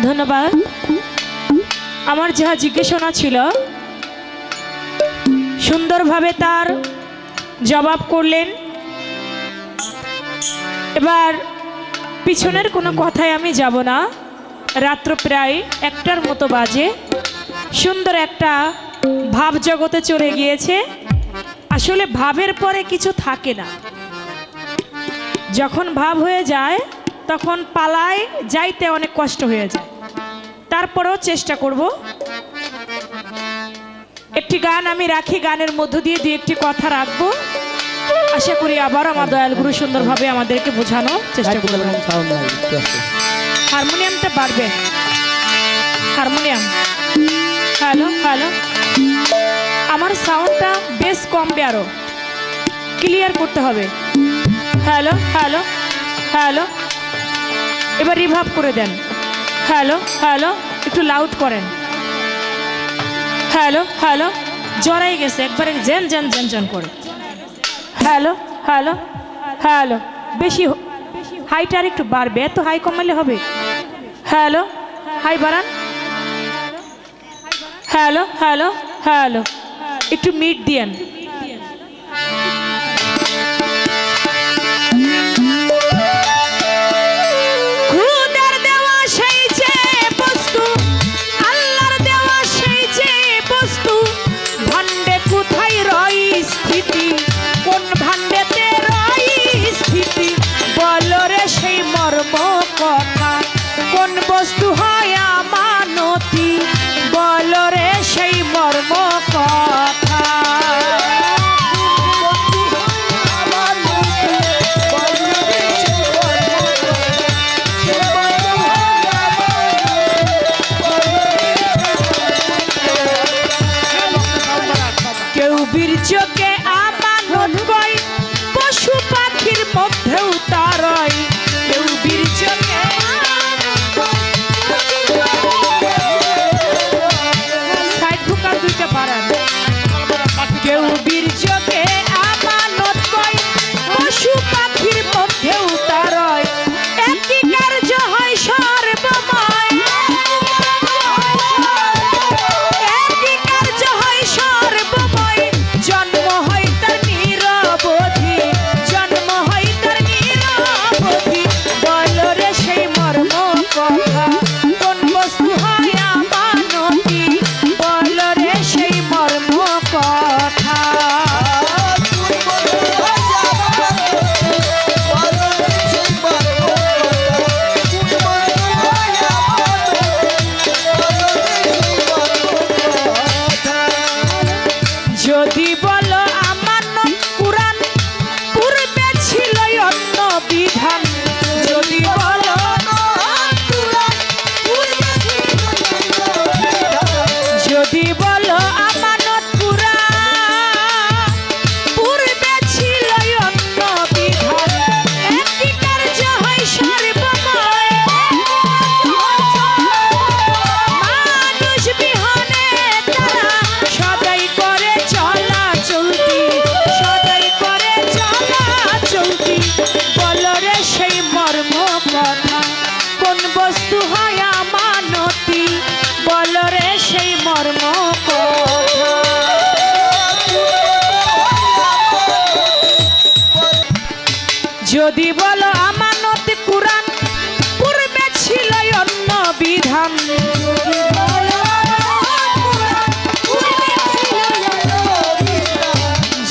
ধন্যবাদ। আমার যা জিজ্ঞাসা ছিল সুন্দরভাবে তার জবাব করলেন। এবার পিছনের কোনো কথায় আমি যাব না। রাত্র প্রায় 1টার মতো বাজে। সুন্দর একটা ভাব জগতে চলে গিয়েছে। আসলে ভাবের পরে কিছু থাকে না। যখন ভাব হয়ে যায় তখন পালায় যাইতে অনেক কষ্ট হয়ে যায়। তারপরেও চেষ্টা করব। একটি গান আমি রাখি, গানের মধ্য দিয়ে দুই একটি কথা রাখবো। আশা করি আবার আমার দয়াল গুরু সুন্দরভাবে আমাদেরকে বোঝানোর চেষ্টা করবেন। হারমোনিয়ামটা বাড়বে, হারমোনিয়াম। হ্যালো হ্যালো, আমার সাউন্ডটা বেশ কমবে, আরো ক্লিয়ার করতে হবে। হ্যালো হ্যালো হ্যালো, এবার রিভার্ব করে দেন। হ্যালো হ্যালো, একটু লাউড করেন। হ্যালো হ্যালো, জড়াই গেছে একবারে জেন জেন জেন জেন করে। হ্যালো হ্যালো হ্যালো, বেশি হাইটা আর একটু বাড়বে, এত হাই কমালে হবে। হ্যালো, হাই বাড়ান। হ্যালো হ্যালো হ্যালো, একটু মিট দিয়েন। কোন বস্তু হয় আমানতি, বল রে সেই মর্ম কথা। কেউ বীর্যকে আমানত কয়, পশু পাখির মধ্যেও তারই। কেউ বীর্যকে কেউ বীর্যকে আমানত কয়, পশু পাখির মধ্যেও তারই। একই কার্য হয় সর্বময়, একই কার্য হয় সর্বময়। জন্ম হয় তার নিরবধি, জন্ম হয় তার নিরবধি। বল রে সেই মর্ম কথা, কোন বস্তু হয় আমানতি, বল রে সেই মর্ম কথা। যদি বলো আমানত কুরআন, পূর্বে ছিল অন্য বিধান। যদি বলো যদি বলো আমানত কুরআন, পূর্বে ছিল অন্য বিধান। একই কার্য হয় সর্বময়, মানুষ বিহনে তারা সদাই করে চলা চলতি, সদাই করে চলা চলতি। বল রে সেই মর্ম কথা, কোন বস্তু হয় আমানতি, বল রে সেই মর্ম কথা। যদি বলো আমানত কুরআন, পূর্বে ছিল অন্য বিধান।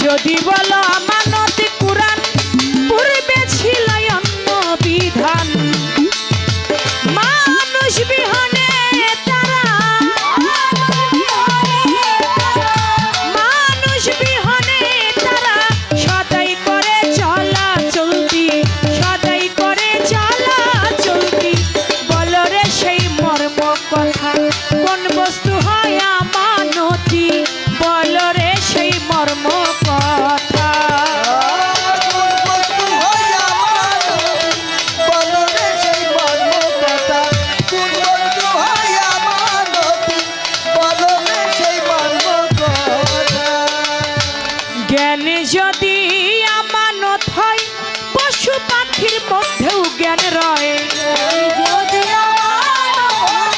যদি বলো আমানত কুরআন, পূর্বে ছিল অন্য বিধান। মানুষ বিহনে তারা, মানুষ বিহনে তারা সদাই করে চলা চলতি, সদাই করে চলা চলতি। বল রে সেই মর্ম কথা, কোন বস্তু হয় আমানতি, বল রে সেই মর্ম কথা। জ্ঞান যদি আমানত হয়, পশু পাখির মধ্যেও জ্ঞান রয়। যদি আমানত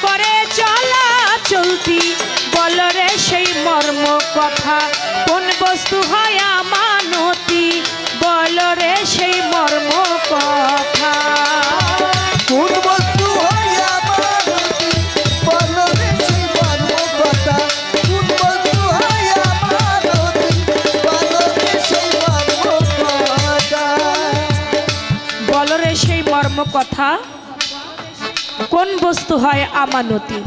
করে চলা চলতি বল রে সেই মর্ম কথা কোন বস্তু হয় আমানতি বল রে সেই মর্ম কথা কোন বস্তু হয় আমানতি বল রে সেই মর্ম কথা কোন বস্তু হয় আমানতি বল রে সেই মর্ম কথা বল রে সেই মর্ম কথা কোন বস্তু হয় আমানতি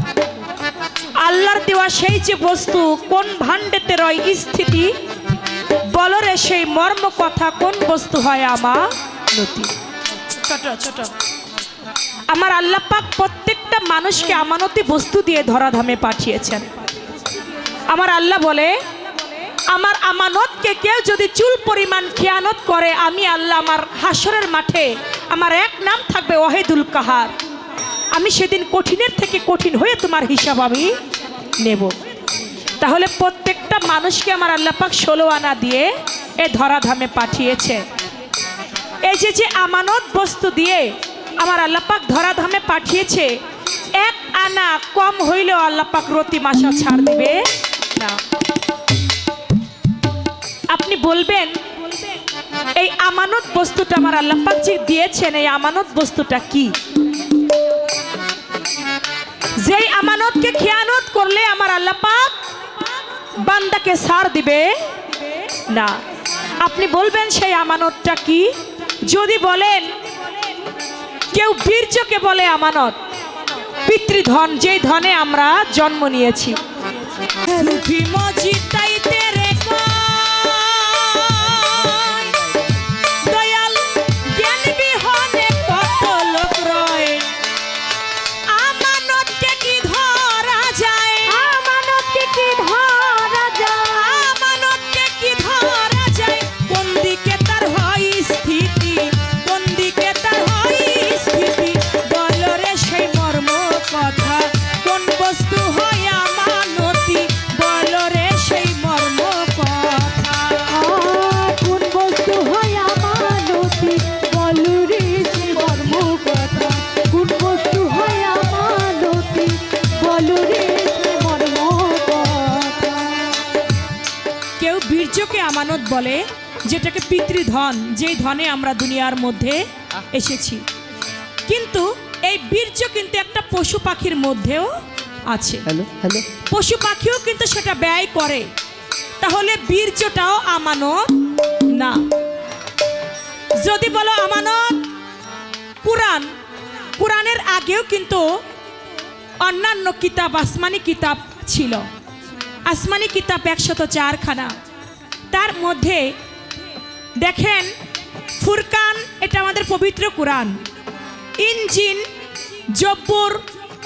আল্লাহর দেওয়া সেই যে বস্তু কোন ভাণ্ডেতে রয় স্থিতি বল রে সেই মর্ম কথা কোন বস্তু হয় আমানতি ছোট ছোট আমার আল্লাহ পাক প্রত্যেকটা মানুষকে আমানতি বস্তু দিয়ে ধরাধামে পাঠিয়েছেন আমার আল্লাহ বলে আমার আমানতকে কেউ যদি চুল পরিমাণ খেয়ানত করে আমি আল্লাহ আমার হাসরের মাঠে আমার এক নাম থাকবে ওয়াহিদুল কাহার আমি সেদিন কঠিনের থেকে কঠিন হয়ে তোমার হিসাব আমি নেব তাহলে প্রত্যেকটা মানুষকে আমার আল্লাহ পাক 16 আনা দিয়ে এ ধরাধামে পাঠিয়েছে এই যে আমানত বস্তু দিয়ে আমার আল্লাহ পাক ধরাধামে পাঠিয়েছে 1 আনা কম হইলেও আল্লাহ পাক প্রতি মাসে ছাড় দিবে না আপনি বলবেন এই আমানত বস্তুটা আমার আল্লাহ পাক যে দিয়েছেন এই আমানত বস্তুটা কি যেই আমানতকে খেয়ানত করলে আমার আল্লাহ পাক বান্দাকে ছাড় দিবে না আপনি বলবেন সেই আমানতটা কি যদি বলেন কেউ বীর্যকে বলে আমানত পিতৃধন যেই ধনে আমরা জন্ম নিয়েছি সুফি মজিদ তাইতে রে দয়াল জ্ঞান বিহনে কত লোক রয় আমানতকে কি ধরা যায় আমানতকে কি ধরা যায় আমানতকে কি ধরা যায় কোন দিকে তার হয় স্থিতি কোন দিকে তার হয় স্থিতি বল রে সেই মর্ম কথা কোন বস্তু হয় আমানতি বল রে সেই মর্ম কথা কোন বস্তু হয় আমানতি বল রে সেই মর্ম কথা কোন বস্তু হয় আমানতি বল রে সেই মর্ম কথা কেউ বীর্যকে আমানত বলে যেটাকে পিতৃধন যেই ধনে আমরা দুনিয়ার মধ্যে এসেছি কিন্তু এই বীর্য কিন্তু একটা পশু পাখির মধ্যেও আছে হ্যালো হ্যালো পশু পাখিও কিন্তু সেটা ব্যয় করে তাহলে বীর্যটাও আমানত না যদি বলো আমানত কুরআন কুরআনের আগেও কিন্তু অন্যান্য কিতাব আসমানি কিতাব ছিল আসমানি কিতাব 104 খানা তার মধ্যে দেখেন ফুরকান এটা আমাদের পবিত্র কুরআন ইনজিল জব্বুর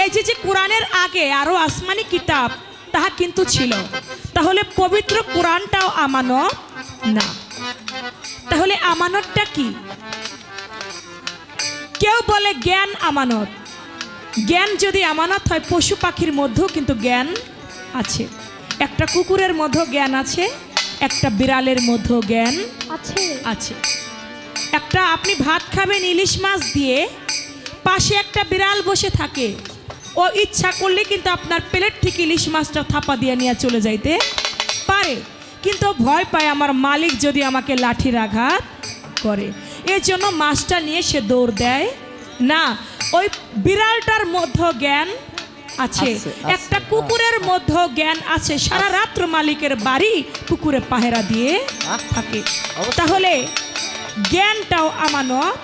এই যে কুরআনের আগে আরো আসমানি কিতাব তাহা কিন্তু ছিল তাহলে পবিত্র কুরআনটাও আমানত না তাহলে আমানতটা কি কেউ বলে জ্ঞান আমানত জ্ঞান যদি আমানত হয় পশু পাখির মধ্যেও কিন্তু জ্ঞান আছে একটা কুকুরের মধ্যেও জ্ঞান আছে একটা বিড়ালের মধ্যেও জ্ঞান আছে আছে একটা আপনি ভাত খাবেন ইলিশ মাছ দিয়ে পাশে একটা বিড়াল বসে থাকে ও ইচ্ছা করলে কিন্তু আপনার প্লেট থেকে ইলিশ মাছটা থাপা দিয়ে নিয়ে চলে যাইতে পারে কিন্তু ভয় পায় আমার মালিক যদি আমাকে লাঠির আঘাত করে এর জন্য মাছটা নিয়ে সে দৌড় দেয় না ওই বিড়ালটার মধ্যে জ্ঞান আছে একটা কুকুরের মধ্যে জ্ঞান আছে সারা রাত্র মালিকের বাড়ি কুকুরে পাহেরা দিয়ে থাকে তাহলে জ্ঞানটাও আমানত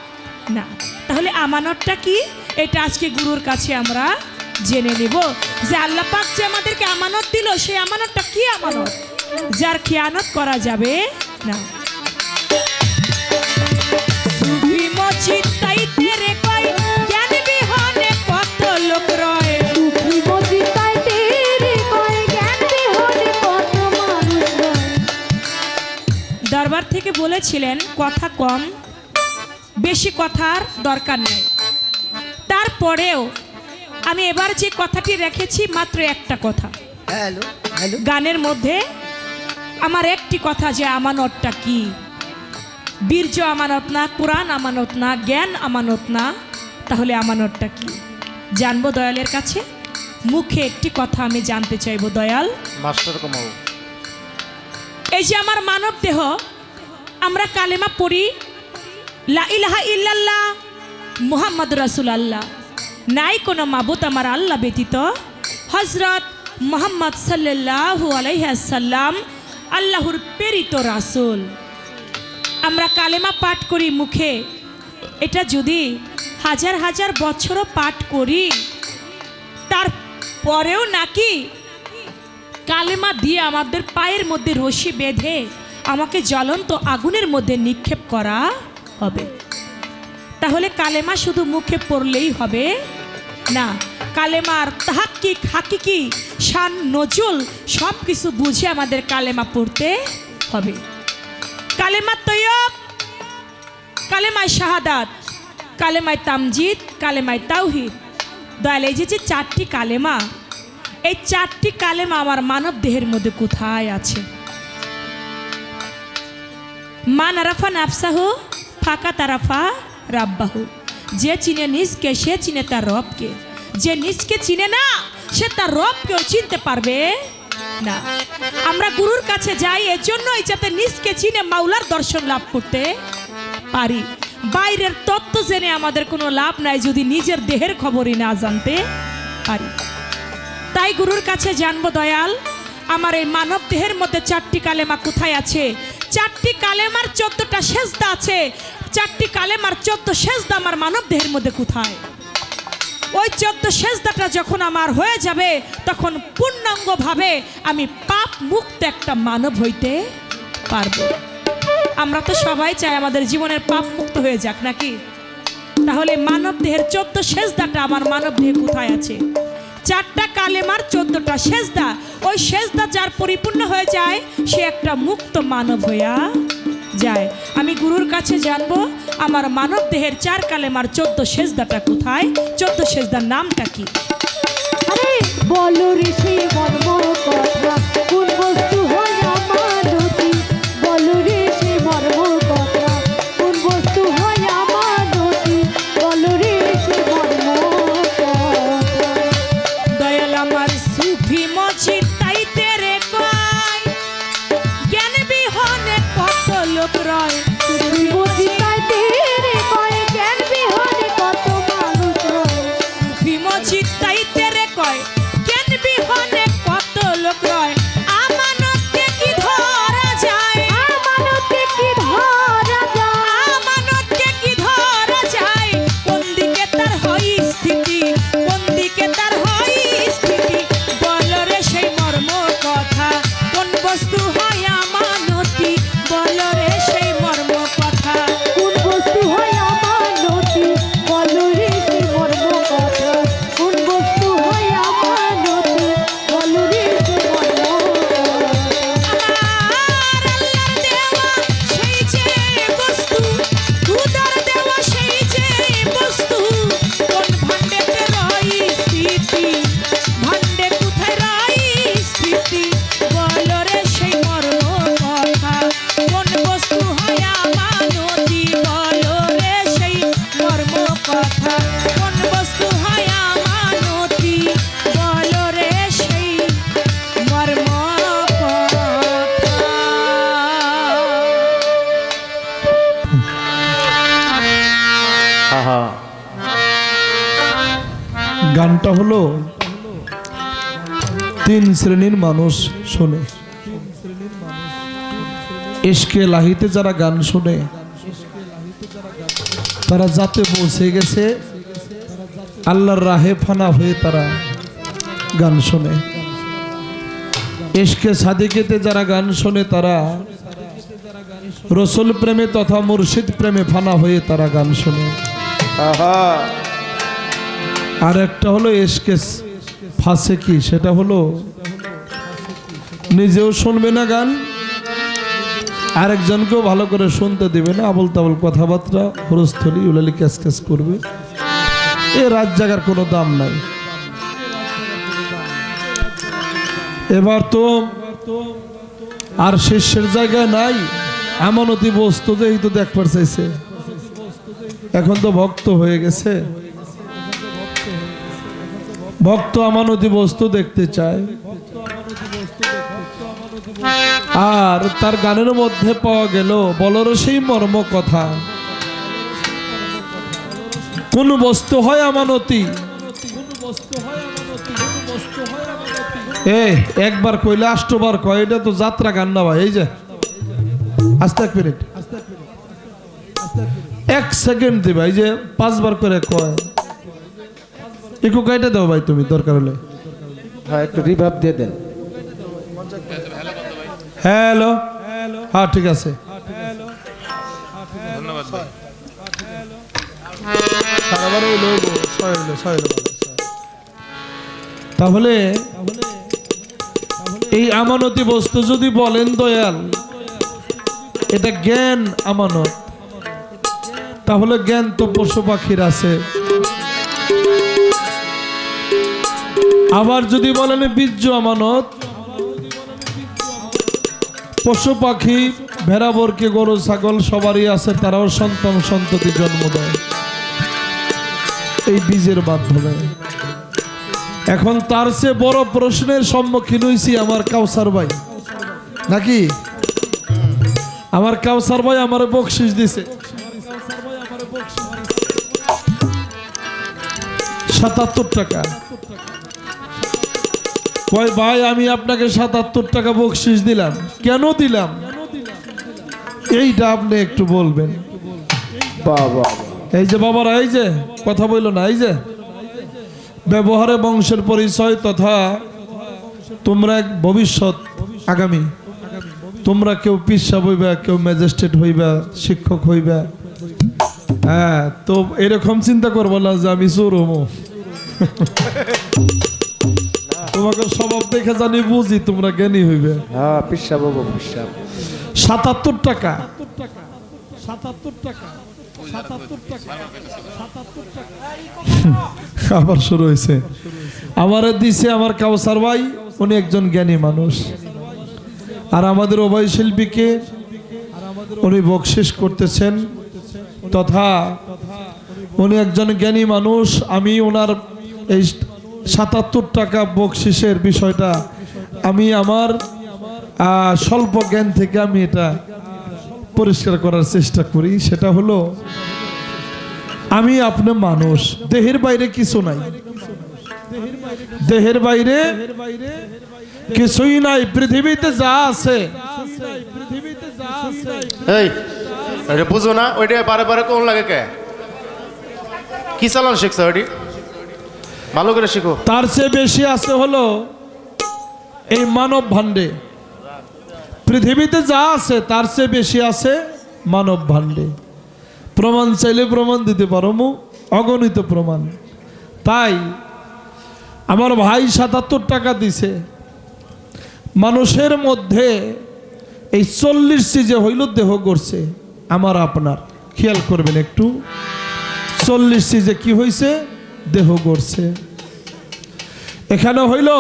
না তাহলে আমানতটা কি এটা আজকে গুরুর কাছে আমরা জেনে নেব যে আল্লাহ পাক যে আমাদেরকে আমানত দিল সেই আমানতটা কি আমানত যার খেয়ানত করা যাবে না সুফি মজিদ তাইতে রে কয় জ্ঞান বিহনে কত লোক রয় সুফি মজিদ তাইতে রে কয় জ্ঞান বিহনে কত মানুষ রয় দরবার থেকে বলেছিলেন কথা কম বেশি কথার দরকার নেই তারপরেও আমি এবার যে কথাটি রেখেছি মাত্র একটা কথা হ্যালো হ্যালো গানের মধ্যে আমার একটি কথা যে আমানতটা কি বীর্য আমানত না কুরআন আমানত না জ্ঞান আমানত না তাহলে আমানতটা কি জানবো দয়ালের কাছে মুখে একটি কথা আমি জানতে চাইবো দয়াল। মাস্টার কমাও। এই যে আমার মানব দেহ, আমরা কালেমা পড়ি, লা ইলাহা ইল্লাল্লাহ মুহাম্মদ রাসূলুল্লাহ, নাই কোনো মাবুদ আমার আল্লাহ ব্যতীত, হযরত মুহাম্মদ সাল্লাল্লাহু আলাইহি ওয়াসাল্লাম আল্লাহর প্রেরিত রাসূল। আমরা কালেমা পাঠ করি মুখে, এটা যদি হাজার হাজার বছরও পাঠ করি, তারপরেও নাকি কালেমা দিয়ে আমাদের পায়ের মধ্যে রশি বেঁধে আমাকে জ্বলন্ত আগুনের মধ্যে নিক্ষেপ করা হবে। তাহলে কালেমা শুধু মুখে পড়লেই হবে না, কালেমার তাহাক্কিক, হাকিকি, শান, নজুল সব কিছু বুঝে আমাদের কালেমা পড়তে হবে। কালেমা তৈয়ব, কালেমায় শাহাদাত, কালেমায় তামজিদ, কালেমায় তাওহীদ। দয়াল, এই যে চারটি কালেমা, এই চারটি কালেমা আমার মানব দেহের মধ্যে কোথায় আছে? মান আরাফা নাফসাহু ফাকা তারাফা রাব্বাহু। যে চিনে নিজকে সে চিনে তার রবকে, যে নিজকে চিনে না সে তার রবকেও চিনতে পারবে না। আমরা গুরুর কাছে যাই এজন্যই যাতে নিজকে চিনে মাওলার দর্শন লাভ করতে পারি। বাইরের তত্ত্ব জেনে আমাদের কোনো লাভ নাই যদি নিজের দেহের খবরই না জানতে পারি। তাই গুরুর কাছে জানবো দয়াল, আমার এই মানব দেহের মধ্যে চারটি কালেমা কোথায় আছে? চারটি কালেমার 14টা সেজদা আছে। চারটি কালেমার 14 সেজদা আমার মানব দেহের মধ্যে কোথায়? ওই 14 সেজদাটা যখন আমার হয়ে যাবে, তখন পূর্ণাঙ্গভাবে আমি পাপ মুক্ত একটা মানব হইতে পারবো। আমরা তো সবাই চাই আমাদের জীবনের পাপ মুক্ত হয়ে যাক, নাকি? তাহলে মানব দেহের 14 সেজদাটা আমার মানব দেহে কোথায় আছে? চারটা কালেমার 14টা সেজদা। ওই সেজদা যার পরিপূর্ণ হয়ে যায় সে একটা মুক্ত মানব হইয়া যায়। আমি গুরুর কাছে জানবো আমার মানব দেহের 4 কালেমার 14 সেজদাটা কোথায়, 14 সেজদার নামটা কি? আরে বলো রে সেই মর্ম কথা, কোন বস্তু হয় আমানতি? বলো রে সেই মর্ম কথা, কোন বস্তু হয় আমানতি? বলো রে সেই মর্ম কথা। দয়াল, আমার সুফি মজিদ তাইতে রে কয়, জ্ঞান বিহনে কত লোক রয়। সুফি মজিদ তাইতে রে কয়, জ্ঞান বিহনে কত মানুষ রয়। সুফি মজিদ তাইতে রে কয়, জ্ঞান বিহনে কত লোক রয়। আমানতকে কি ধরা যায়? আমানতকে কি ধরা যায়? আমানতকে কি ধরা যায়? কোন দিকে তার হয় স্থিতি, কোন দিকে তার হয় স্থিতি? বল রে সেই মর্ম কথা, কোন বস্তু হয় আমানতি? বল রে সেই মর্ম কথা। কোন বস্তু হয় আমানতি? বলো রে সেই মর্ম কথা। কোন বস্তু হয় আমানতি? বলো রে সেই মর্ম কথা। আমার আল্লাহর দেওয়া সেই যে বস্তু, খুদার দেওয়া সেই যে বস্তু, কোন ভাণ্ডেতে রয় স্থিতি? ভাণ্ডে কোথায় রয় স্থিতি? বল রে সেই মর্ম কথা। কোন বস্তু হয় আমানতি? বল রে সেই মর্ম কথা। কোন বস্তু হয় আমানতি? বল রে সেই মর্ম কথা। আহা, গানটা হলো 3 শ্রেণীর মানুষ শোনে। ইশকে লাহিতে যারা গান শোনে তারা যাতে পৌঁছে গেছে, আল্লাহর রাহে ফানা হয়ে তারা গান শোনে। ইশকে সাদিকেতে যারা গান শোনে তারা রসুল প্রেমে তথা মুর্শিদ প্রেমে ফানা হয়ে তারা গান শোনে। আহা, আর একটা হলো ইশকে ফাসেকি, সেটা হলো নিজেও শুনবে না গান, আরেকজনকেও ভালো করে শুনতে দিবে না, আবল তাবল কথাবার্তা হরস্থলি উলালি ক্যাস ক্যাস করবে। এ রাত জাগার কোনো দাম নাই। এবার তো আর শিষ্যের জায়গায় নাই, আমানতি বস্তু যে এই তো দেখবার চাইছে, এখন তো ভক্ত হয়ে গেছে। ভক্ত আমানতি বস্তু দেখতে চায়, আর তার গানের মধ্যে পাওয়া গেল বলর সেই মর্ম কথা। কোন বস্তু হয় আমানতি? একবার কইলে 8বার কয়, এটা তো যাত্রা গান না ভাই। এই যে আস্তে 1 মিনিট, 1 সেকেন্ড দিবা, এই যে 5বার করে কয়। একটু কাইটা দাও ভাই তুমি দরকার হলে। হ্যাঁ একটু রিভাব দিয়ে দেন। হ্যালো, হ্যাঁ ঠিক আছে। তাহলে এই আমানতি বস্তু যদি বলেন দয়াল এটা জ্ঞান আমানত, তাহলে জ্ঞান তো পশু পাখির আছে। আবার যদি বলেন বীর্য আমানত, পশু পাখি ভেড়া বর্কি গরু ছাগল সবারই আছে, তারাও সন্তান সন্ততি জন্ম দেয় এই বীজের মাধ্যমে। এখন তার চেয়ে বড় প্রশ্নের সম্মুখীন হয়েছি আমার কাউসার ভাই, নাকি? আমার কাউসার ভাই আমার বকশিস দিছে 77 টাকা। কয় ভাই আমি আপনাকে 77 টাকা বকশিস দিলাম, কেন দিলাম এইটা আপনি একটু বলবেন। বাবা এই যে বাবারা, এই যে কথা বলল না, এই যে ব্যবহারে বংশের পরিচয় তথা তোমরা এক ভবিষ্যৎ আগামী, তোমরা কেউ পিসা হইবা, কেউ ম্যাজিস্ট্রেট হইবা, শিক্ষক হইবা। হ্যাঁ, তো এরকম চিন্তা করবো না যে আমি চোর হমো। তোমাকে স্বভাব দেখে জানি বুঝি তোমরা জ্ঞানী হইবে। হ্যাঁ পিসাব বাবু পিসাব। 77 টাকা, আবার শুরু হয়েছে। আমারে দিছে আমার কাউসার ভাই, উনি একজন জ্ঞানী মানুষ, আর আমাদের অভয় শিল্পীকে উনি বকশিস করতেছেন, তথা উনি একজন জ্ঞানী মানুষ। আমি ওনার এই 77 টাকা বকশিসের বিষয়টা আমি আমার স্বল্প জ্ঞান থেকে আমি এটা পরিষ্কার করার চেষ্টা করি। সেটা হলো আমি আপনি মানুষ, দেহের বাইরে কিছু নাই, দেহের বাইরে কিছুই নাই। পৃথিবীতে যা আছে, এই এটা বুঝো না, ওইটা বারে বারে কোন লাগে কে? কি চালান শিখছো ওইটি? ভালো করে শিখো। তার চেয়ে বেশি আছে হলো এই মানব ভাণ্ডে। পৃথিবীতে যা আছে তার চেয়ে বেশি আছে মানব ভাণ্ডে। প্রমাণ চাইলে প্রমাণ দিতে পারো, অগণিত প্রমাণ। তাই আমার ভাই 77 টাকা দিছে। মানুষের মধ্যে এই 40 চিজে হইল দেহ করছে আমার আপনার, খেয়াল করবেন একটু। 40 চিজে কি হয়েছে? দেহ করছে। এখানে হইল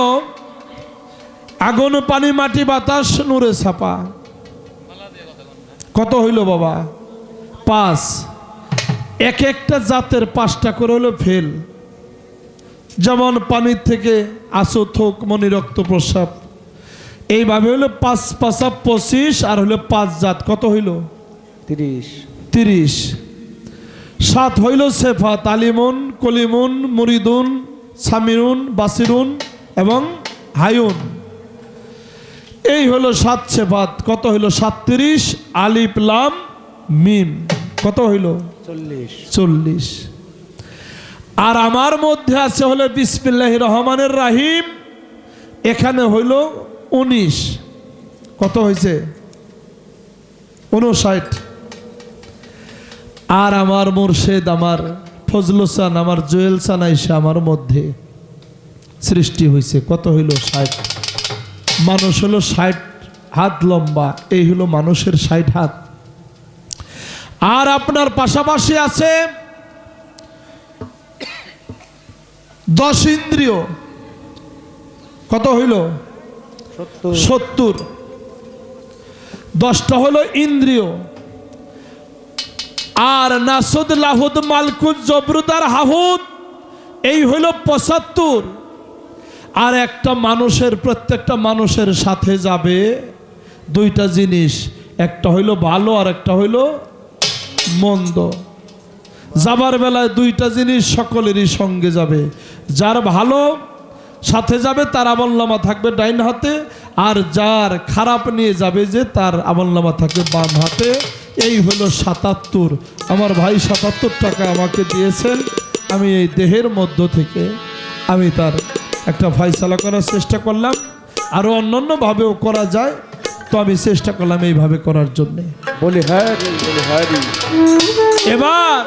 আগুন পানি মাটি বাতাস নূরে ছাপা। কত হইল বাবা? 5। এক একটা জাতের 5টা করে হলো ফেল। যেমন পানির থেকে আসো থোক মনি রক্ত প্রস্রাব, এইভাবে হলো 5 5 25, আর হলো 5 জাত। কত হইল? 30। 7 হইল সেফাত, আলিমুন, কলিমুন, মুরিদুন, সামিরুন, বাসিরুন এবং হায়ুন। এই হলো 7 সেফাত। কত হইল? 37। আলিফ লাম মিম। কত হইল? 40। আর আমার মধ্যে আছে হলো বিসমিল্লাহির রহমানির রাহিম, এখানে হইল 19। কত হয়েছে? 59। আর আমার মুর্শেদ, আমার ফজলুসান, আমার জুয়েল সান আইসা আমার মধ্যে সৃষ্টি হয়েছে। কত হইল? 60। মানুষ হলো 60 হাত লম্বা, এই হলো মানুষের 60 হাত। আর আপনার পাশাপাশি আছে 10 ইন্দ্রিয়। কত হইল? 70। 10টা হলো ইন্দ্রিয়। আর নাসুদ লাহুদ মালকুদ জবরুদার হাহুদ, এই হইল 75। আর একটা মানুষের, প্রত্যেকটা মানুষের সাথে যাবে দুইটা জিনিস, একটা হইল ভালো আর একটা হইল মন্দ। যাবার বেলায় দুইটা জিনিস সকলেরই সঙ্গে যাবে। যার ভালো সাথে যাবে তার আমলনামা থাকবে ডাইন হাতে, আর যার খারাপ নিয়ে যাবে যে তার আমলনামা থাকবে বাম হাতে। এই হলো ৭৭। আমার ভাই ৭৭ টাকা আমাকে দিয়েছেন, আমি এই দেহের মধ্য থেকে আমি তার একটা ফয়সালা করার চেষ্টা করলাম। আরও অন্যান্যভাবেও করা যায়, তো আমি চেষ্টা করলাম এইভাবে করার জন্যে। বলি হ্যারি, বলি হ্যারি। এবার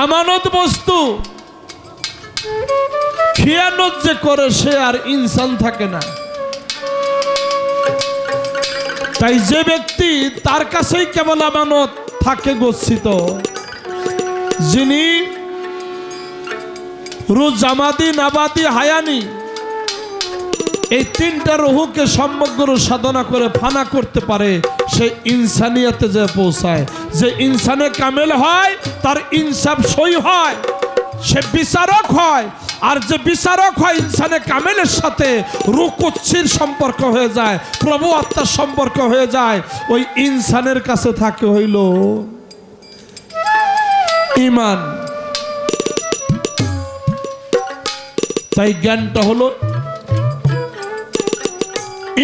আমানত বস্তু খিয়ানত যে করে সে আর ইনসান থাকে না। তাই যে ব্যক্তি তার কাছেই কেবল আমানত থাকে গচ্ছিত, যিনি রুহ জামাদি, নাবাদি, হায়ানি এই তিনটা রুহকে সমগ্র সাধনা করে ফানা করতে পারে, সে ইনসানিয়াতে যে পৌঁছায়। যে ইনসানে কামেল হয় তার ইনসাফ সই হয়, সে বিচারক হয়। আর যে বিচারক হয় ইনসানে কামেলের সাথে রূহ কুচ্ছির সম্পর্ক হয়ে যায়, প্রভু আত্মার সম্পর্ক হয়ে যায়। ওই ইনসানের কাছে থাকে হইল ঈমান। তাই জ্ঞানটা হলো,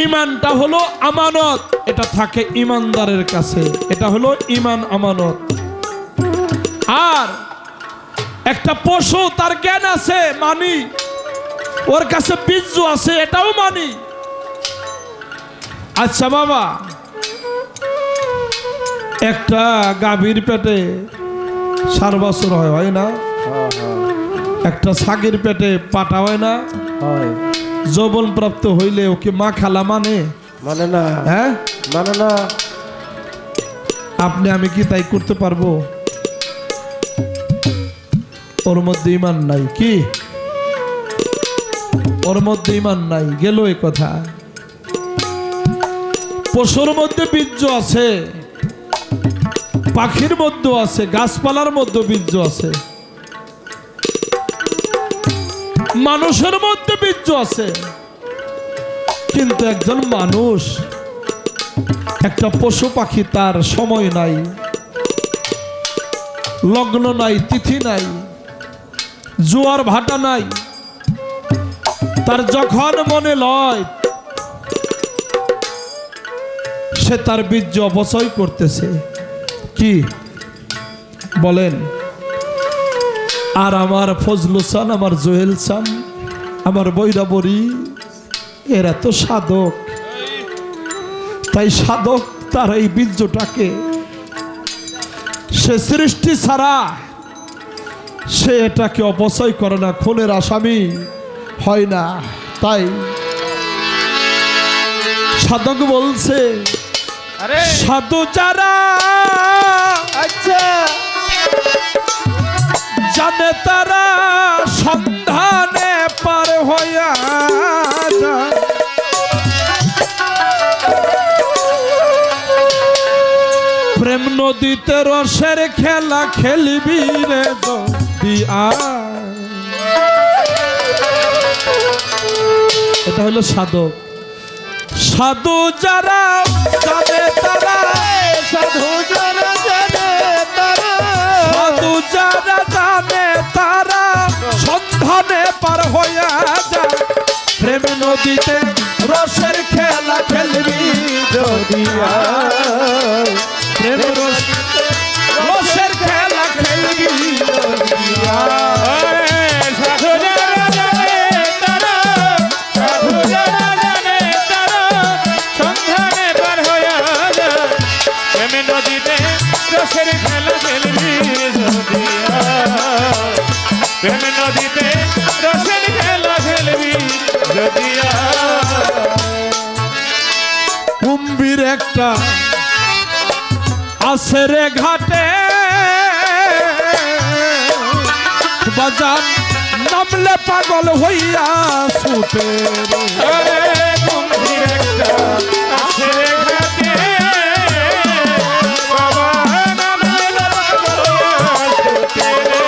ঈমানটা হলো আমানত, এটা থাকে ঈমানদারের কাছে, এটা হলো ঈমান আমানত। আর একটা পশু তার জ্ঞান আছে মানি, ওর কাছে বীর্য আছে এটাও মানি। আচ্ছা বাবা, একটা গাভীর পেটে 4 বছর হয় না? একটা ছাগির পেটে পাটা হয় না? হয়। যৌবন প্রাপ্ত হইলে ওকে মা খালা মানে? মানে না। হ্যাঁ মানে না। আপনি আমি কি তাই করতে পারবো? ওর মধ্যে ঈমান নাই। কি ওর মধ্যে ঈমান নাই? গেল এই কথা। পশুর মধ্যে বীর্য আছে, পাখির মধ্যে আছে, গাছপালার মধ্যে বীর্য আছে, মানুষের মধ্যে বীর্য আছে। কিন্তু একজন মানুষ, একটা পশু পাখি, তার সময় নাই, লগ্ন নাই, তিথি নাই, জোয়ার ভাটা নাই। তার যখন মনে লয় সে তার বীর্য অপচয় করতেছে। কি বলেন? আর আমার ফজলু চান, আমার জোহেল চান, আমার বৈরাবরী, এরা তো সাধক। তাই সাধক তার এই বীর্যটাকে সে সৃষ্টি ছাড়া সে এটাকে অপচয় করে না, খুনের আসামি হয় না। তাই সাধক বলছে, সাধু যারা আচ্ছা, জানে তারা সন্ধানে পার হইয়া যায়। প্রেম নদীতে রসের খেলা খেলবি রে যদি আয়। এটা হলো সাধক। সাধু যারা জানে তারা, সাধু যারা জানে তারা, সাধু যারা জানে তারা সন্ধানে পার হইয়া যায়। প্রেম নদীতে রসের খেলা খেলবি যদি আয়। প্রেম রসের খেলা খেলবি যদি আয়। সাধু যারা জানে তারা, সাধু যারা জানে তারা সন্ধানে পার হইয়া যায়। প্রেম নদীতে রসের খেলা খেলবি যদি আয়। প্রেম নদীতে রসের খেলা খেলবি যদি আয়। কুম্ভীর একটা আছে রে ঘাটে, বাজান নামলে পাগল হইয়া ছুটে রে। আরে কুম্ভীর একটা আছে রে ঘাটে, বাবা নামলে পাগল হইয়া ছুটে রে।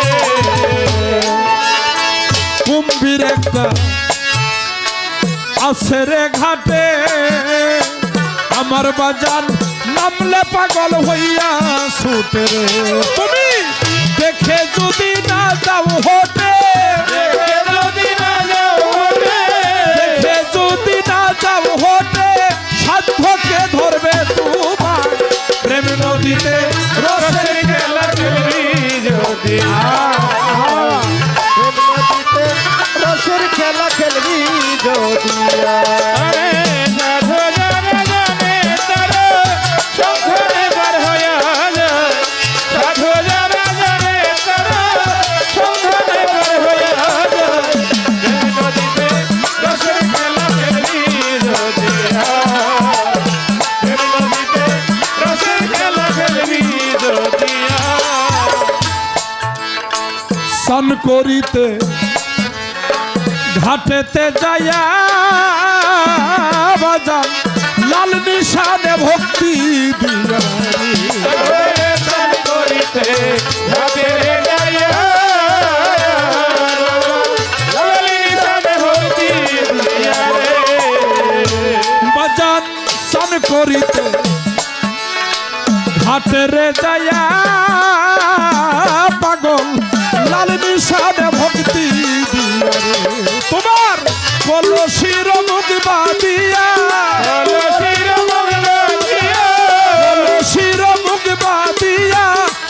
ঘাটে আমার বাজান নামলে পাগল হইয়া ছুটে রে তুমি দেখে যদি না যাও হোটে দেখে যদি না যাও হোটে সাধ্যকে ধরবে তোমার প্রেম নদীতে রসের খেলা খেলবি যদি রসের খেলা খেলবি যদি আরে সাধু যারা জানে তারা সংসারে বার হয়ে যায় সাধু যারা জানে তারা সংসারে বার হয়ে যায় নদীতে রসের খেলা খেলবি যদি নদীতে রসের খেলা খেলবি যদি স্নান করিতে ঘাটেতে যায়া বাজান লাল নিশানে ভক্তি দিয়া করিতে রাতে যাইয়া লালি সামনে হইতি দিয়া রে বাজান স্নান করিতে ঘাটেরে যায়া পাগল লাল নিশানে ভক্তি দিয়া রে তোমার কলসির মুখ বাদিয়া কলসির মুখ বাদিয়া কলসির মুখ বাদিয়া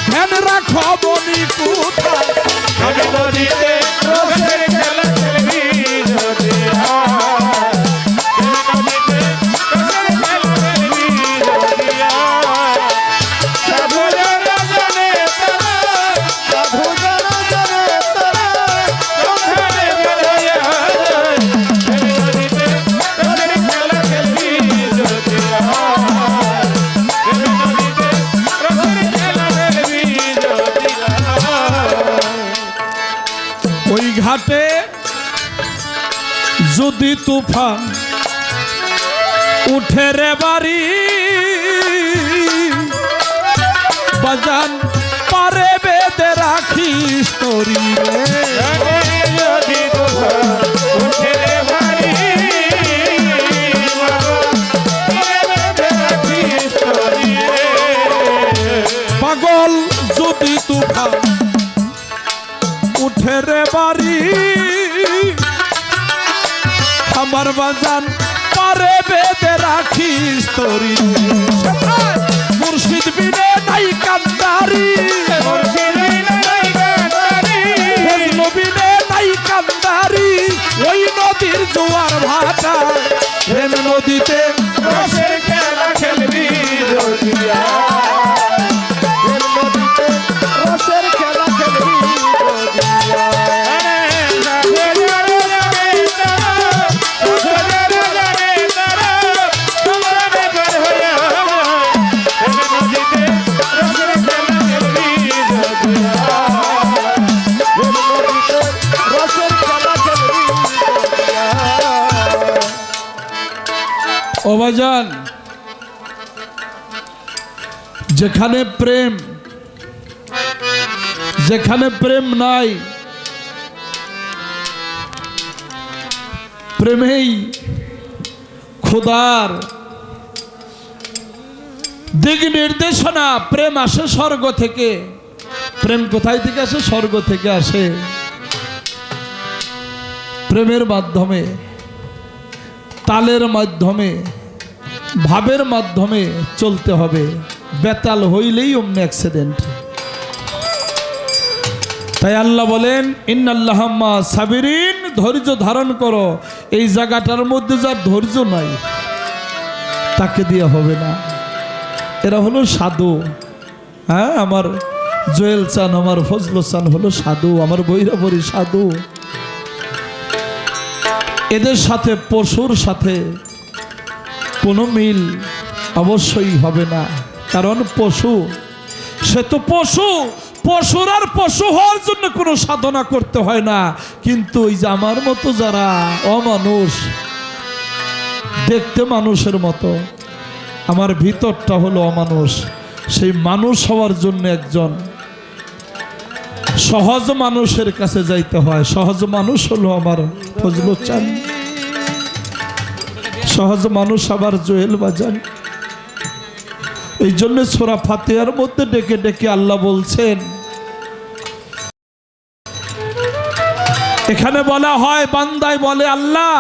ধ্যান রাখো বনি কোথায় আমি নদীতে রসের খেলা খেলবি যদি নদীতে রসের খেলা খেলবি যদি সাধু যারা জানে তারা সাধু যারা জানে তারা সংসারে বার হয়ে যায় আমি নদীতে রসের খেলা খেলবি যদি আমি নদীতে রসের খেলা খেলবি যদি ওই ঘাটে যদি তুফান উঠে রে বাড়ি বাজান পারে বেদে রাখিস তরি রে যদি তুফান উঠে ভারী রাখিস তরি রে পাগল যদি তুফান উঠে রে বাড়ি আমার বাজান পারে বেদে রাখিস তরি মুর্শিদ বিনে নাই কান্দারি বিনে নাই কান্দারি ওই নদীর জোয়ার ভাটা প্রেম নদীতে রসের খেলা খেলবি যদি নদীতে রসের খেলা খেলবি রসের খেলা খেলবি অবাজান যেখানে প্রেম নাই প্রেমেই খোদার দিক নির্দেশনা প্রেম আসে স্বর্গ থেকে প্রেম কোথায় থেকে আসে স্বর্গ থেকে আসে প্রেমের মাধ্যমে তালের মাধ্যমে ভাবের মাধ্যমে চলতে হবে বেতাল হইলেই অমনি অ্যাক্সিডেন্ট তাই আল্লাহ বলেন ইন্নাল্লাহাম্মা সাবিরিন ধৈর্য ধারণ করো এই জায়গাটার মধ্যে যার ধৈর্য নাই তাকে দিয়ে হবে না এরা হলো সাধু হ্যাঁ আমার জোয়েল চান আমার ফজল চান হলো সাধু আমার বৈরাবরী সাধু এদের সাথে পশুর সাথে কোনো মিল অবশ্যই হবে না কারণ পশু সে তো পশু পশুর আর পশু হওয়ার জন্য কোনো সাধনা করতে হয় না কিন্তু ওই যে আমার মতো যারা অমানুষ দেখতে মানুষের মতো আমার ভিতরটা হলো অমানুষ সেই মানুষ হওয়ার জন্য একজন সহজ মানুষের কাছে যাইতে হয় সহজ মানুষ হলো আমার ফজলুল চান সহজ মানুষ আবার জোয়েল বাজান। এই জন্য সূরা ফাতিহার মধ্যে ডেকে ডেকে আল্লাহ বলছেন, এখানে বলা হয় বান্দায় বলে আল্লাহ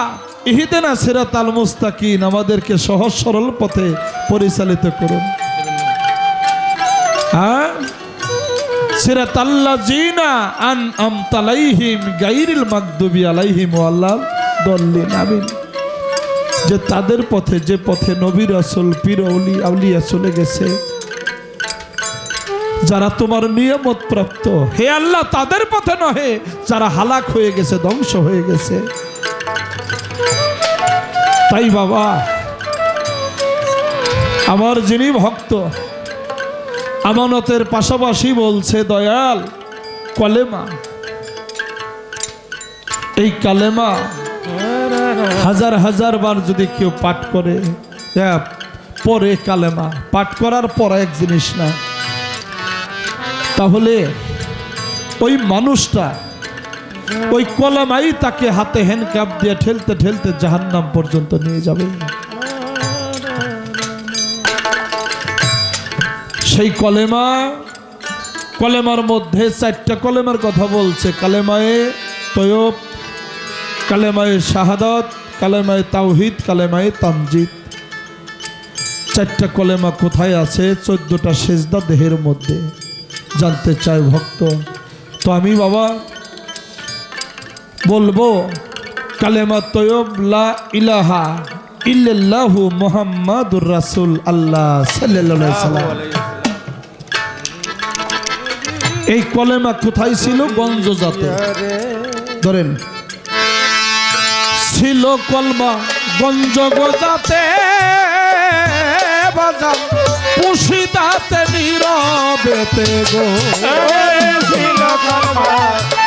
ইহদিনা সিরাতাল মুস্তাকিম, আমাদেরকে সহজ সরল পথে পরিচালিত করুন। হ্যাঁ, সিরাতাল্লাযিনা আনআমতা আলাইহিম গায়রিল মাগদুবি আলাইহিম ওয়ালাদ দল্লিন, আমিন। যে তাদের পথে, যে পথে নবী রাসূল পীর আউলিয়া চলে গেছে, যারা তোমার নিয়ামত প্রাপ্ত, হে আল্লাহ তাদের পথে নহে যারা হালাক হয়ে গেছে, ধ্বংস হয়ে গেছে। তাই বাবা আমার যিনি ভক্ত, আমানতের পাশাপাশি বলছে দয়াল কলেমা, এই কালেমা হাজার হাজার বার যদি কেউ পাঠ করে, পরে কালেমা পাঠ করার পর এক জিনিস না, তাহলে ওই মানুষটা ওই কলেমাই তাকে হাতে হ্যান্ডকাপ দিয়ে ঠেলতে ঠেলতে জাহান্নাম পর্যন্ত নিয়ে যাবে। সেই কলেমার মধ্যে 4টা কলেমার কথা বলছে, কালেমায়ে তয়ব, কালেমায়ে শাহাদাত, কালেমায়ে তাওহীদ, কালেমায়ে তামজিদ। 4টা কলেমা কোথায় আছে? 14টা সেজদা দেহের মধ্যে। জানতে চায় ভক্ত, তো আমি বাবা বলবো কালেমা তয়ব লা ইলাহা ইল্লাল্লাহু মুহাম্মাদুর রাসূল আল্লাহ সাল্লাল্লাহু আলাইহি সাল্লাম। এই কলেমা কোথায় ছিল? গঞ্জজাতে। ধরেন ছিল কলমা গঞ্জগজাতে, বাজান পুশিদাতে নীরবেতে গো, ছিল কলমা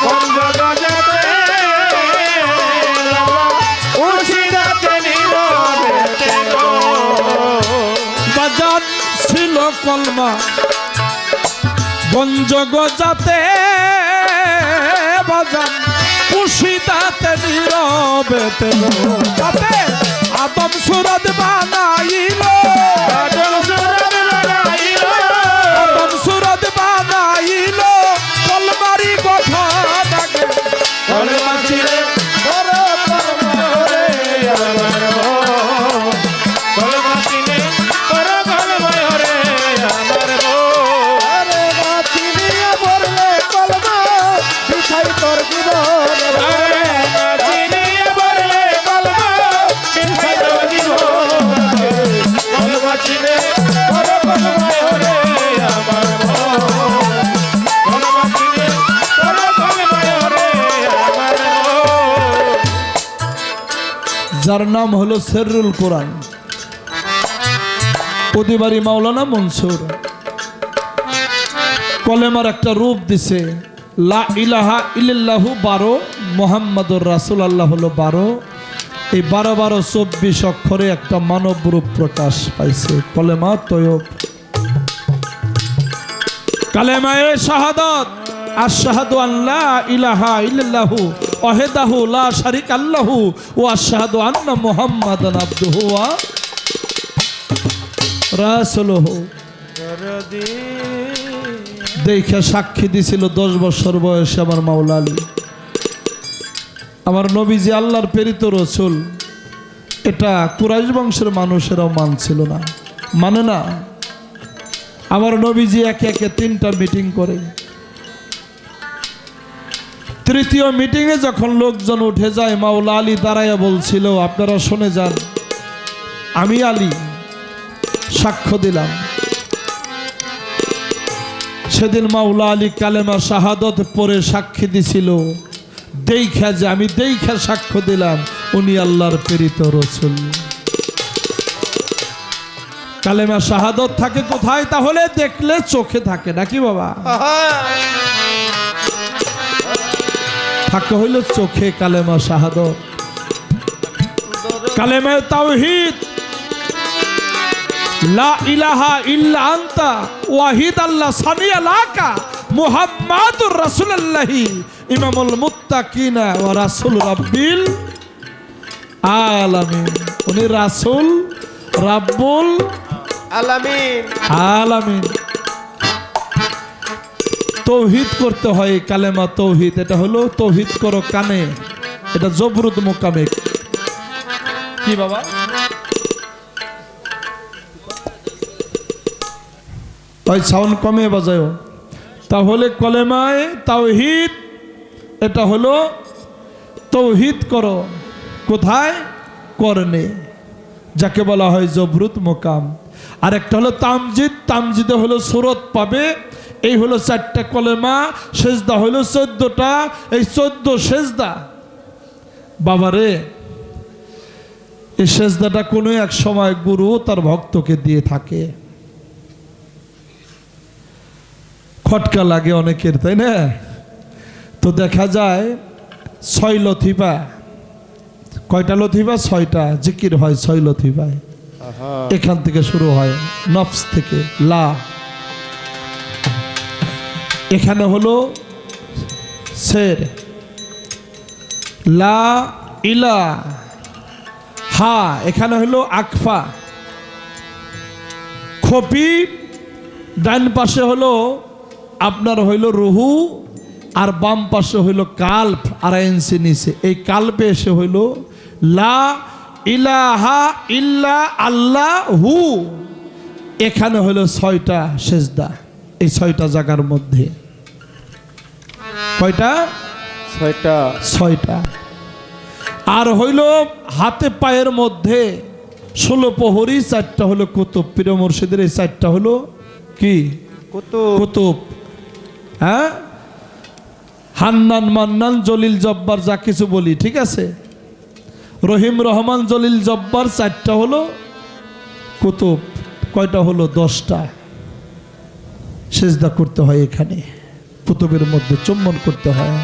গঞ্জগজাতে, পুশিদাতে নীরবেতে গো। বাজান ছিল কলমা গঞ্জগজাতে, বাজান পুশিদাতে নীরবেতে গো। তাতে আদম সুরত বানাইল, আদম সুরত বানাইল, আদম সুরত বানাইল, কলমারি কথা ডাকে কলমা ছিলে বড় কলমা রে আমার মন, কলমা ছিলে বড় কলমা রে আমার মন। আরে চিনিয়ে পড়লে কলমা পিছাই তোর জীবন আরে চিনিয়ে পড়লে কলমা পিছাই তোর জীবন, কলমা ছিলে বড় কলমা রে আমার মন, কলমা ছিলে বড় কলমা রে আমার মন। যার নাম হলো সেররুল কোরআন, প্রতিবারই মাওলানা মনসুর কলেমার একটা রূপ দিছে, লা ইলাহা ইল্লাল্লাহু 12, মুহাম্মাদুর রাসূল আল্লাহ হলো 12। এই 12 12 24 অক্ষরে একটা মানব রূপ প্রকাশ পাইছে, কলেমা তয়ব। কালেমায়ে শাহাদাত, আশহাদু আল্লা ইলাহা ইল্লাল্লাহু ওয়াহদাহু লা শারীকা লাহু ওয়া আশহাদু আন্না মুহাম্মাদান আবদুহু ওয়া রাসূলুহু। দেখে সাক্ষী দিছিল 10 বছর বয়সে আমার মাওলা আলী, আমার নবীজি আল্লাহর প্রেরিত রসুল। এটা কুরাইশ বংশের মানুষেরাও মানছিল না, মানে না। আমার নবীজি একে একে 3টা মিটিং করে, তৃতীয় মিটিংয়ে যখন লোকজন উঠে যায়, মাওলা আলী দাঁড়াইয়া বলছিল, আপনারা শুনে যান, আমি আলী সাক্ষ্য দিলাম। সেদিন মাওলা আলী কালেমা শাহাদত পরে সাক্ষী দিছিল, দেখা যে আমি দেখা সাক্ষ্য দিলাম উনি আল্লাহর প্রেরিত রসুল। কালেমা শাহাদত থাকে কোথায়? তাহলে দেখলে চোখে থাকে নাকি বাবা? থাকে হইল চোখে কালেমা শাহাদত। কালেমা তাওহীদ, লা ইলাহা ইল্লা আনতা ওয়াহিদ আল্লাহ সামিয়া লাকা মুহাম্মাদুর রাসূলুল্লাহি ইমামুল মুত্তাকিনা ওয়া রাসূল রাব্বিল আলামিন। উনি রাসূল রাব্বুল আলামিন। আলামিন। তৌহিদ করতে হয়, কালেমা তৌহিদ। এটা হলো তৌহিদ করো কানে, এটা জবরুদ মোকামে। কি বাবা? ওই সাউন্ড কমে বাজায়। তাহলে কলেমায় তাওহীদ, এটা হলো তৌহিদ করো কোথায়? করনে, যাকে বলা হয় জবরুদ মোকাম। আর একটা হলো তামজিদ, তামজিদে হলো সুরত পাবে। এই হলো 4টা কলেমা। সেজদা হলো 14টা, এই 14 সেজদা। বাবারে, এই সেজদাটা কোনো এক সময় গুরু তার ভক্তকে দিয়ে থাকে। খটকা লাগে অনেকের, তাই না? তো দেখা যায় 6 লতিফা। কয়টা লতিফা? 6টা জিকির হয় 6 লতিফায়। এখান থেকে শুরু হয়, নফস থেকে। লা, এখানে হলো সের, লা ইলা হা, এখানে হলো আকফা। খপি, ডান পাশে হলো আপনার হইল রুহু, আর বাম পাশে হইল কাল্প, আর ইঞ্চি নিচে। এই কাল্পে এসে হইল লা ইলাহা ইল্লা আল্লাহু। এখানে হইল 6টা সেজদা। এই 6টা জায়গার মধ্যে কয়টা? 6টা। আর হইল হাতে পায়ের মধ্যে 16 প্রহরী, 4টা হলো কুতুব। পীর মুর্শিদের এই 4টা হলো কি? কুতুব। হ্যাঁ, হান্নান, মান্নান, জলিল, জব্বার, যা কিছু বলি, ঠিক আছে? রহিম, রহমান, জলিল, জব্বার, 4টা হলো কুতুব। কয়টা হলো? 10টা। সেজদা করতে হয় এখানে, কুতুবের মধ্যে চুম্বন করতে হয়।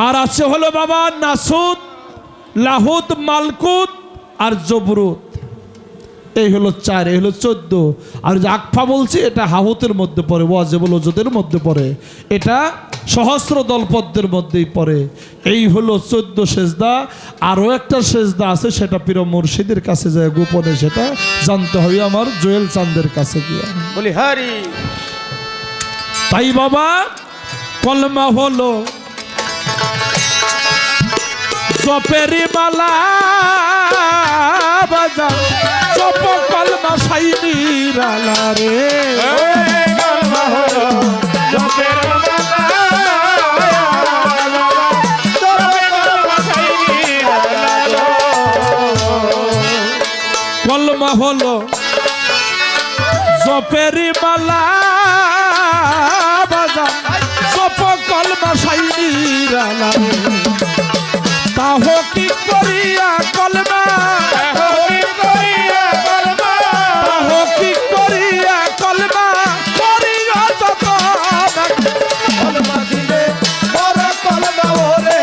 আর আছে হলো বাবা নাসুদ, লাহুদ, মালকুত আর জবরুত। এই হলো 4, এই হলো 14। আর যে আকফা বলছি, এটা হাহুতের মধ্যে পড়ে, ওয়াজিবুল ওজুদের মধ্যে পড়ে, এটা সহস্র দলপদ্মের মধ্যেই পড়ে। এই হলো 14 সেজদা। আরও একটা সেজদা আছে, সেটা পীর মুর্শিদের কাছে যায় গোপনে, সেটা জানতে হবে আমার জুয়েল চাঁদের কাছে গিয়ে। বলি হারি। তাই বাবা, কলমা হলো জপেরি মালা বাজা, জপ কলমা সাইনির আলা রে। কলমা হলো জপের মালা, কলমা সাইনির আলা। কলমা হলো জপেরি মালা বাজা, জপ কলমা সাইনির আলা রে। তাহ কি করিয়া কলমা, তাহ কি করিয়া কলমা করিয়া যত। কলমা দিলে বড় কলমা ওরে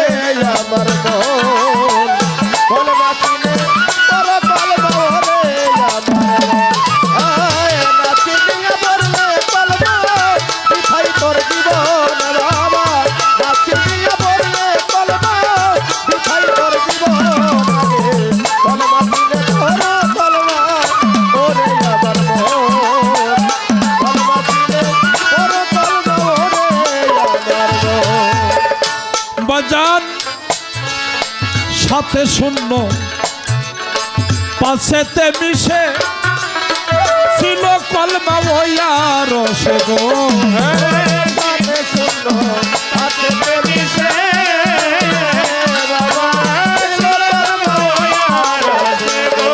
আমার মন, কলমা দিলে বড় কলমা ওরে আমার মন। আয় নাচি দিয়া বললে কলমা মিঠাই তোর জীবন বাবা, নাচি দিয়া বললে কলমা মিঠাই তোর জীবন। কলমা দিলে বড় কলমা ওরে আমার মন, কলমা দিলে বড় কলমা ওরে আমার মন। বাজান সাথে শূন্য, পাশেতে মিশে ছিল কলমা ওয়া রসে গো। সাথে শূন্য, হাতে মিশে বাবা, কলমা ওয়া রসে গো।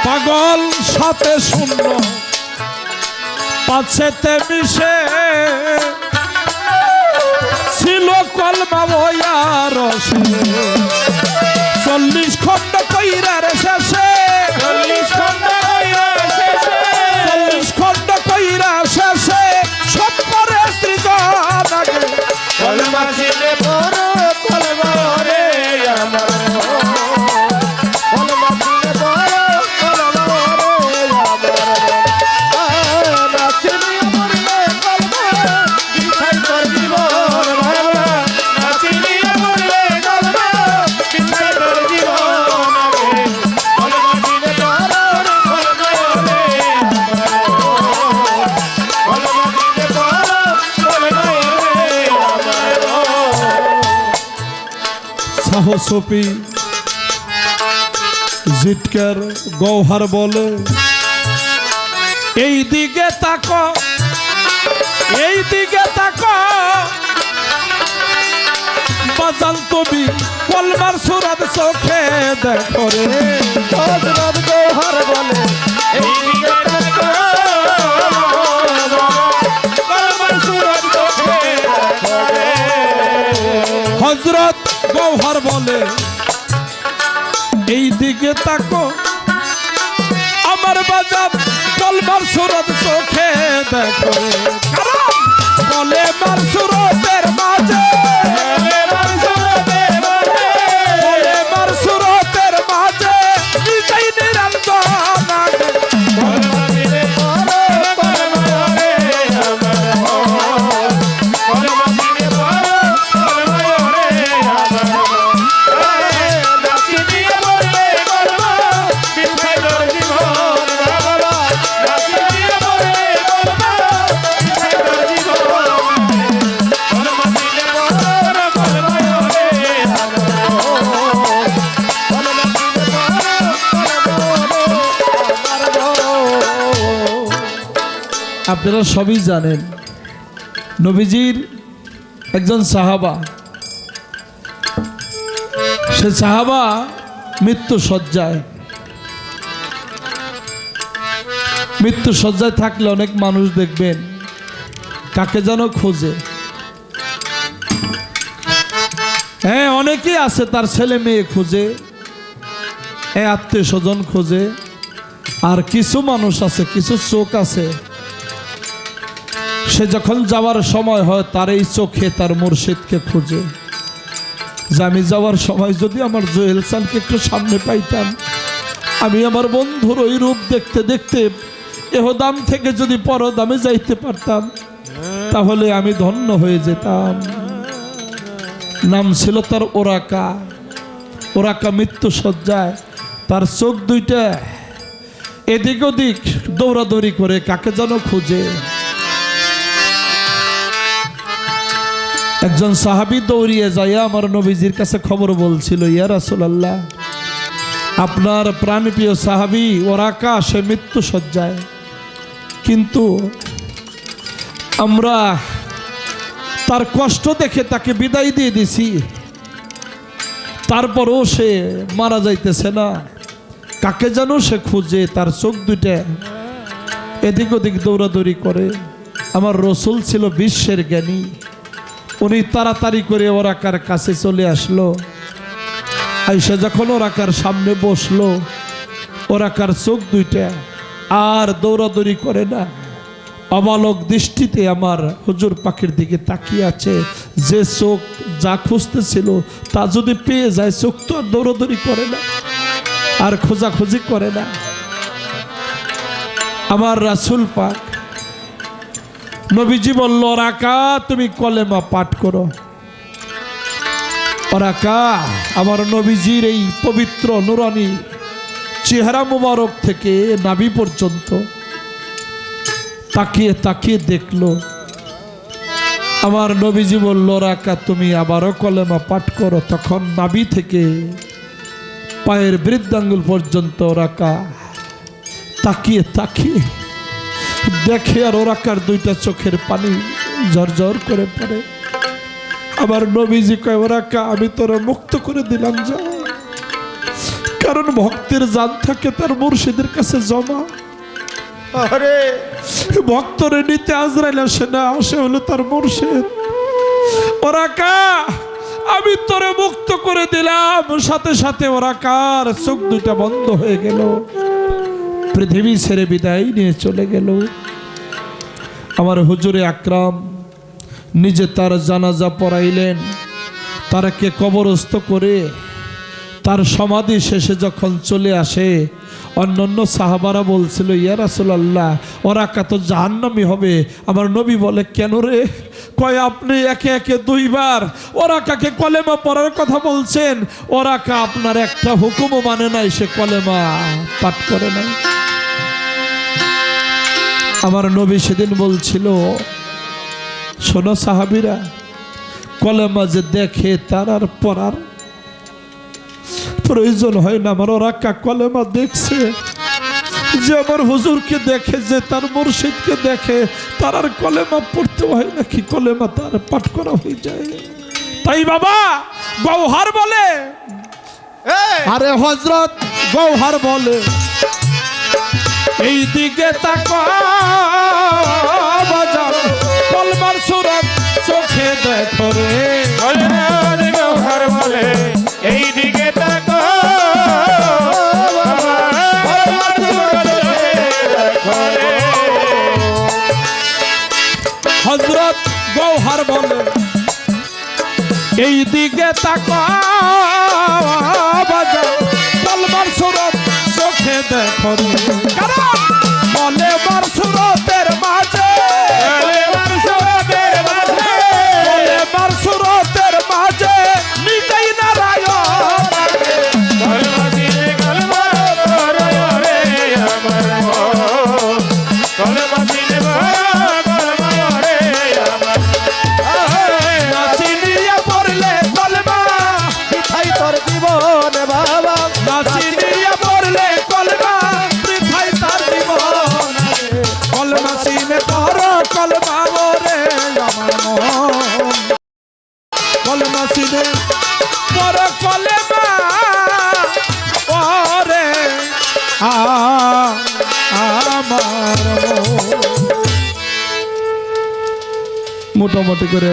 পাগল সাথে শূন্য, পাশেতে মিশে ছিল কলমা ওয়া রসে। 40 খণ্ড কইরার শেষে, 40 খণ্ড হইয়া শেষে, 40 খণ্ড কইরা শেষে সব পরে সৃজন আগে। কলমা দিলে বড় কলমা ওরে আমার মন, কলমা দিলে বড় কলমা ওরে আমার মন। আয় নাচি দিয়া বললে কলমা মিঠাই তোর জীবন বাবা, নাচি দিয়া বললে কলমা সফি জিটকার গৌহার বলে এই দিকে তাকো, এই দিকে তাকো বাজান তুমি কলমার সুরাত চোখে দেখো রে। হযরত গৌহর বলে এই দিকে তাকো, কলমার সুরত চোখে দেখো রে। হযরত গৌহর বলে এই দিকে তাকো আমার বাজান কলমার সুরত চোখে দেখো রে। কারণ কলেমার সুরতের মাঝে, কলেমার সুরতের মাঝে নিজেই নিরঞ্জন আগে। আপনারা সবই জানেন নবীজির একজন সাহাবা, সে সাহাবা মৃত্যু শয্যায় থাকলে অনেক মানুষ দেখবেন কাকে যেন খোঁজে। হ্যাঁ, অনেকেই আছে তার ছেলে মেয়ে খোঁজে, আত্মীয় স্বজন খোঁজে, আর কিছু মানুষ আছে, কিছু চোখ আছে, সে যখন যাওয়ার সময় হয় তার এই চোখে তার মুর্শিদকে খুঁজে যে আমি যাওয়ার সময় যদি আমার জোহেল চানকে একটু সামনে পাইতাম, আমি আমার বন্ধুর ওই রূপ দেখতে দেখতে এহদাম থেকে যদি পরদামে যাইতে পারতাম তাহলে আমি ধন্য হয়ে যেতাম। নাম ছিল তার ওরাকা। ওরাকা মৃত্যু শয্যায়, তার চোখ দুইটা এদিক ওদিক দৌড়াদৌড়ি করে কাকে যেন খুঁজে। একজন সাহাবী দৌড়িয়ে যাইয়া আমার নবীজির কাছে খবর বলছিল, ইয়া রাসূলুল্লাহ, আপনার প্রাণপ্রিয় সাহাবী ওরাকা সে মৃত্যু শয্যায়, কিন্তু আমরা তার কষ্ট দেখে তাকে বিদায় দিয়ে দিছি, তারপরও সে মারা যাইতেছে না, কাকে যেন সে খুঁজে, তার চোখ দুইটা এদিক ওদিক দৌড়াদৌড়ি করে। আমার রসুল ছিল বিশ্বের জ্ঞানী, উনি তাড়াতাড়ি করে ওরাকার কাছে চলে আসলো। আইসা যখন ওরাকার সামনে বসলো, ওরাকার চোখ দুইটা আর দৌড়াদৌড়ি করে না, অবালক দৃষ্টিতে আমার হুজুর পাখির দিকে তাকিয়ে আছে। যে চোখ যা খুঁজতেছিল তা যদি পেয়ে যায়, চোখ তো আর দৌড়াদৌড়ি করে না, আর খোঁজাখুঁজি করে না। আমার রাসূল পাক নবীজি বলল, ওরাকা তুমি কলেমা পাঠ করো। ওরাকা আমার নবীজির এই পবিত্র নুরানি চেহারা মুবারক থেকে নাভি পর্যন্ত তাকিয়ে তাকিয়ে দেখলো। আমার নবীজি বলল, ওরাকা তুমি আবারও কলেমা পাঠ করো। তখন নাভি থেকে পায়ের বৃদ্ধাঙ্গুল পর্যন্ত ওরাকা তাকিয়ে তাকিয়ে দেখে, আর ওরাকার দুইটা চোখের পানি ঝরঝর করে পড়ে। আবার নবীজি কয়, ওরাকা আমি তোরা মুক্ত করে দিলাম, যা। কারণ ভক্তের জান থাকে তার মুর্শিদের কাছে জমা। আরে ভক্তরে নিতে আজরাইল আসে না, আসে হলো তার মুর্শিদ। ওরাকা আমি তোরে মুক্ত করে দিলাম। সাথে সাথে ওরাকার চোখ দুইটা বন্ধ হয়ে গেল, পৃথিবী ছেড়ে বিদায় নিয়ে চলে গেল। আমার হুজুরে আকরাম নিজে তার জানাজা পড়াইলেন, তারকে কবরস্থ করে তার সমাধি শেষে যখন চলে আসে, অন্যান্য সাহাবারা বলছিল, ইয়া রাসূলুল্লাহ, ওরাকা তো জাহান্নামী হবে। আমার নবী বলে, কেন রে? কয়, আপনি একে একে দুইবার ওরাকাকে কলেমা পড়ার কথা বলছেন, ওরাকা আপনার একটা হুকুমও মানে নাই, সে কলেমা পাঠ করে নাই। আমার নবী সেদিন বলছিল, শোনো সাহাবীরা, কলেমা যে দেখে তার আর পড়ার প্রয়োজন হয় না আমার। ওরা কলেমা দেখছে যে আমার হুজুরকে দেখে, যে তার মুর্শিদকে দেখে, তার আর কলেমা পড়তে হয় নাকি, কলেমা তার পাঠ করা হয়ে যায়। তাই বাবা গৌহার বলে, আরে হযরত গৌহার বলে, এই দিকে তাকা বাজার কলমার সুরত চোখে দেখো রে। হযরত গৌহর বলে এই দিকে তাকো আমার সুরত দেখো রে। হযরত গৌহর বলে এই দিকে তাকা বাজার কলমার সুরত চোখে দেখো রে। কারণ কলেমার সুরতের মাঝে, কলেমার সুরতের মাঝে, কলেমার সুরতের মাঝে নিজেই নারায়ণ। কলমা দিলে কলমা করে রে আমার মন। কলমা দিলে কলমা রে আমার নাচি নিয়ে পড়লে কলমা, মিঠাই তোর জীবন বাবা, নাচি নিয়ে পড়লে কলমা, বৃথাই তার জীবন। কলমা সিনে পড়ো কলমা ওরে আমার মন, কলমা সিনে পড়ো কলমা ওরে আমার মন। মোটামুটি করে